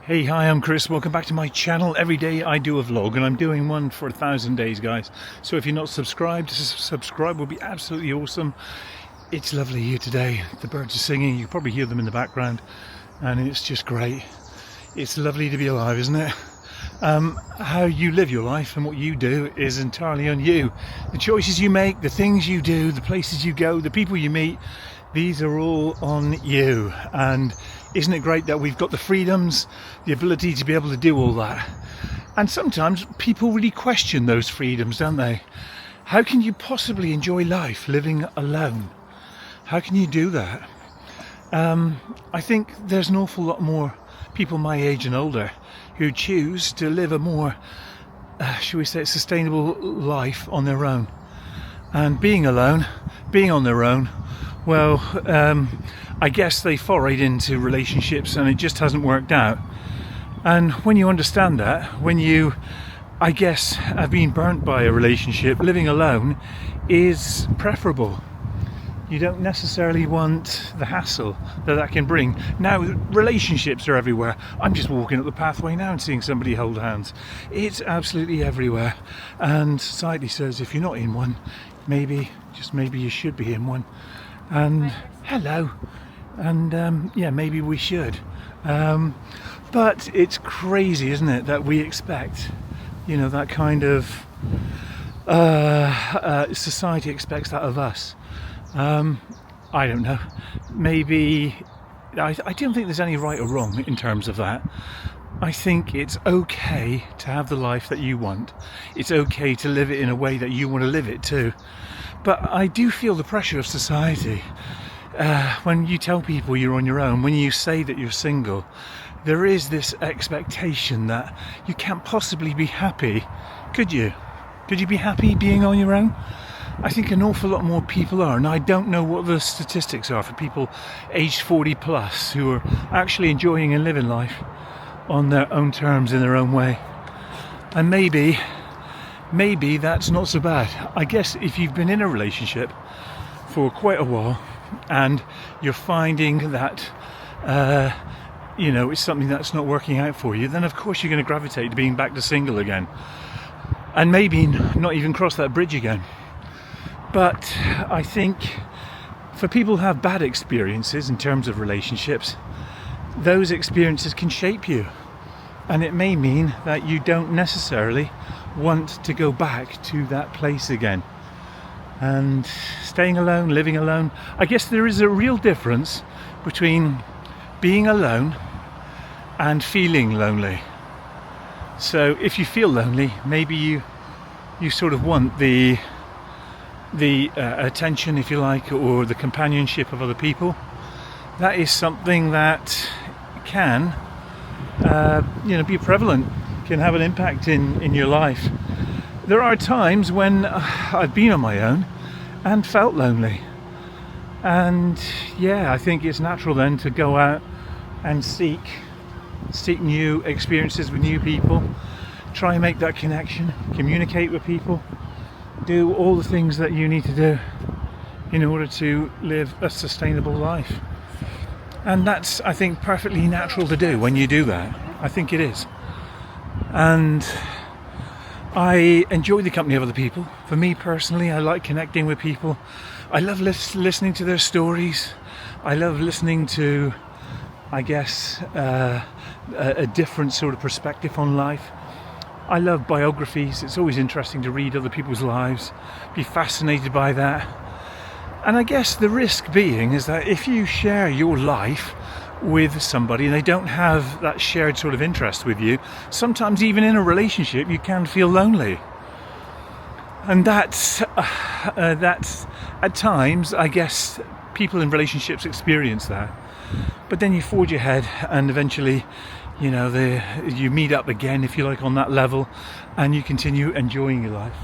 Hey, hi, I'm Chris. Welcome back to my channel. Every day I do a vlog and I'm doing one for 1,000 days, guys. So if you're not subscribed, subscribe would be absolutely awesome. It's lovely here today. The birds are singing. You can probably hear them in the background and it's just great. It's lovely to be alive, isn't it? How you live your life and what you do is entirely on you. The choices you make, the things you do, the places you go, the people you meet, these are all on you. And isn't it great that we've got the freedoms, the ability to be able to do all that? And sometimes people really question those freedoms, don't they? How can you possibly enjoy life living alone? How can you do that? I think there's an awful lot more people my age and older who choose to live a more, shall we say, sustainable life on their own. And being alone, being on their own, well, I guess they forayed into relationships and it just hasn't worked out. And when you understand that, when you, I guess, have been burnt by a relationship, living alone is preferable. You don't necessarily want the hassle that can bring. Now, relationships are everywhere. I'm just walking up the pathway now and seeing somebody hold hands. It's absolutely everywhere. And society says if you're not in one, maybe, just maybe you should be in one. And hello. And yeah, maybe we should. But it's crazy, isn't it, that we expect, you know, that kind of society expects that of us. I don't know, maybe I don't think there's any right or wrong in terms of that. I think it's okay to have the life that you want. It's okay to live it in a way that you want to live it too. But I do feel the pressure of society. When you tell people you're on your own, when you say that you're single, there is this expectation that you can't possibly be happy. Could you? Could you be happy being on your own? I think an awful lot more people are, and I don't know what the statistics are for people aged 40 plus who are actually enjoying and living life on their own terms in their own way. And maybe that's not so bad. I guess if you've been in a relationship for quite a while and you're finding that you know, it's something that's not working out for you, then of course you're going to gravitate to being back to single again, and maybe not even cross that bridge again. But I think for people who have bad experiences in terms of relationships, those experiences can shape you. And it may mean that you don't necessarily want to go back to that place again. And staying alone, living alone, I guess there is a real difference between being alone and feeling lonely. So if you feel lonely, maybe you sort of want the attention, if you like, or the companionship of other people. That is something that can be prevalent, can have an impact in your life. There are times when I've been on my own and felt lonely, and yeah, I think it's natural then to go out and seek new experiences with new people, try and make that connection, communicate with people, do all the things that you need to do in order to live a sustainable life. And that's, I think, perfectly natural to do when you do that. I think it is. And I enjoy the company of other people. For me personally, I like connecting with people. I love listening to their stories. I love listening to, I guess, a different sort of perspective on life. I love biographies. It's always interesting to read other people's lives, be fascinated by that. And I guess the risk being is that if you share your life with somebody and they don't have that shared sort of interest with you, sometimes even in a relationship you can feel lonely. And that's at times, I guess, people in relationships experience that. But then you forge ahead and eventually, you know, you meet up again, if you like, on that level, and you continue enjoying your life.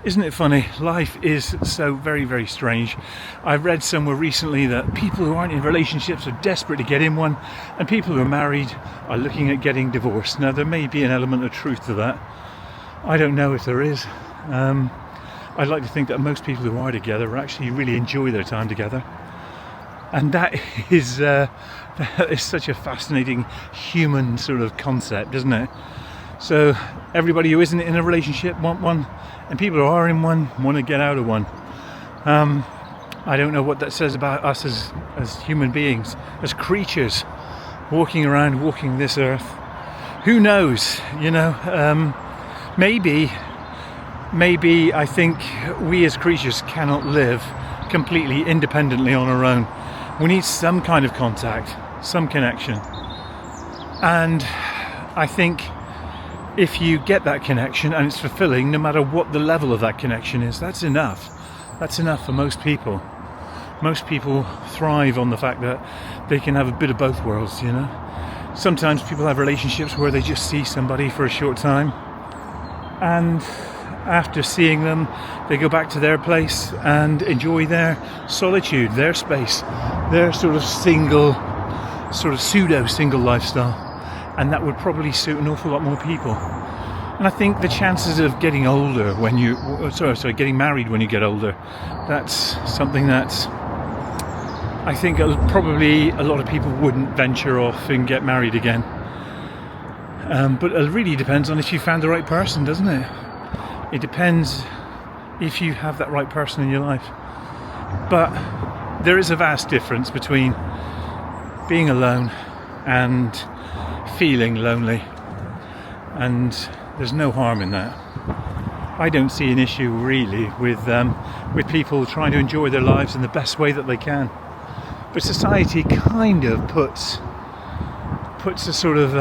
Isn't it funny? Life is so very, very strange. I read somewhere recently that people who aren't in relationships are desperate to get in one, and people who are married are looking at getting divorced. Now, there may be an element of truth to that. I don't know if there is. I'd like to think that most people who are together actually really enjoy their time together. And that is such a fascinating human sort of concept, isn't it? So everybody who isn't in a relationship want one, and people who are in one want to get out of one. I don't know what that says about us as human beings, as creatures walking this earth. Who knows? Maybe I think we as creatures cannot live completely independently on our own. We need some kind of contact, some connection. And I think if you get that connection and it's fulfilling, no matter what the level of that connection is, that's enough. That's enough for most people. Most people thrive on the fact that they can have a bit of both worlds, Sometimes people have relationships where they just see somebody for a short time, and after seeing them, they go back to their place and enjoy their solitude, their space, their sort of pseudo-single lifestyle. And that would probably suit an awful lot more people. And I think the chances of getting older getting married when you get older, that's something that I think probably a lot of people wouldn't venture off and get married again. But it really depends on if you found the right person, doesn't it? It depends if you have that right person in your life. But there is a vast difference between being alone and feeling lonely, and there's no harm in that. I don't see an issue really with people trying to enjoy their lives in the best way that they can. But society kind of puts a sort of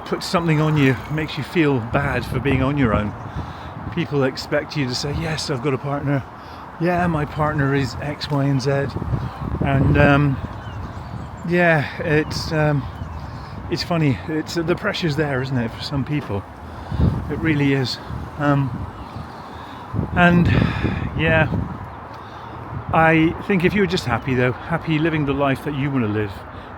puts something on you, makes you feel bad for being on your own. People expect you to say, yes, I've got a partner. Yeah, my partner is X, Y, and Z. And it's funny. It's the pressure's there, isn't it, for some people? It really is. I think if you're just happy living the life that you want to live,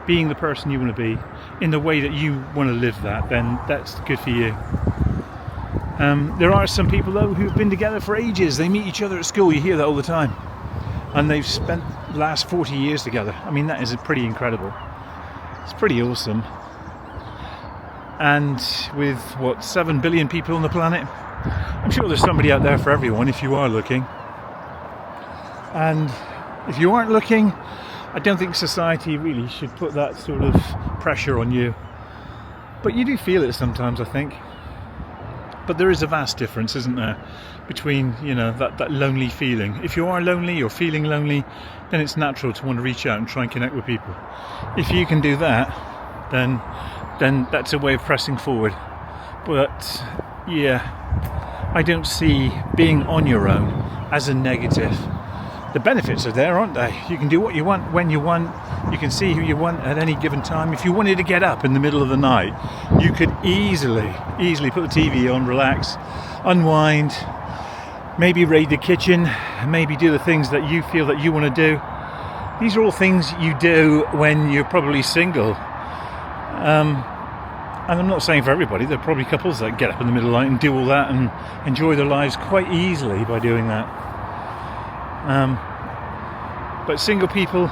being the person you want to be, in the way that you want to live that, then that's good for you. There are some people though who've been together for ages. They meet each other at school, you hear that all the time. And they've spent the last 40 years together. I mean, that is pretty incredible. It's pretty awesome. And with 7 billion people on the planet, I'm sure there's somebody out there for everyone if you are looking. And if you aren't looking, I don't think society really should put that sort of pressure on you. But you do feel it sometimes, I think. But there is a vast difference, isn't there, between, that lonely feeling. If you are lonely or feeling lonely, then it's natural to want to reach out and try and connect with people. If you can do that, then that's a way of pressing forward. But I don't see being on your own as a negative. The benefits are there, aren't they? You can do what you want when you want. You can see who you want at any given time. If you wanted to get up in the middle of the night, you could easily put the TV on, relax, unwind, maybe raid the kitchen, maybe do the things that you feel that you want to do. These are all things you do when you're probably single. And I'm not saying for everybody. There are probably couples that get up in the middle of the night and do all that and enjoy their lives quite easily by doing that. But single people,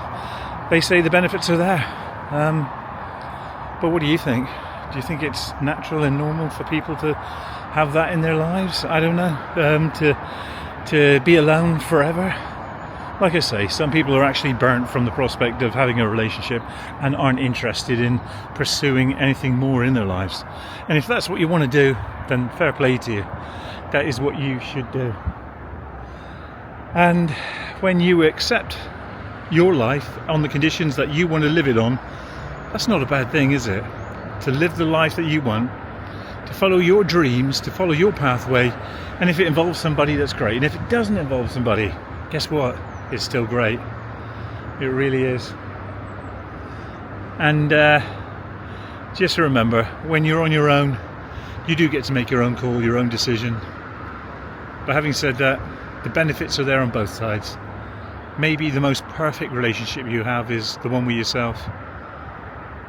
they say the benefits are there. But what do you think? Do you think it's natural and normal for people to have that in their lives? I don't know. To be alone forever? Like I say, some people are actually burnt from the prospect of having a relationship and aren't interested in pursuing anything more in their lives. And if that's what you want to do, then fair play to you. That is what you should do. And when you accept your life on the conditions that you want to live it on, that's not a bad thing, is it? To live the life that you want, to follow your dreams, to follow your pathway, and if it involves somebody, that's great. And if it doesn't involve somebody, guess what? It's still great. It really is. And just remember, when you're on your own, you do get to make your own call, your own decision. But having said that, the benefits are there on both sides. Maybe the most perfect relationship you have is the one with yourself.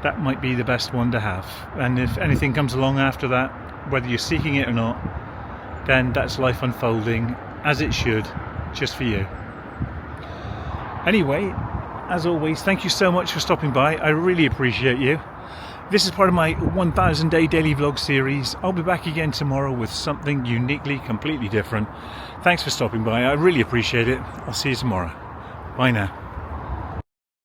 That might be the best one to have. And if anything comes along after that, whether you're seeking it or not, then that's life unfolding as it should, just for you. Anyway, as always, thank you so much for stopping by. I really appreciate you. This is part of my 1000 day daily vlog series. I'll be back again tomorrow with something uniquely, completely different. Thanks for stopping by. I really appreciate it. I'll see you tomorrow. Bye now.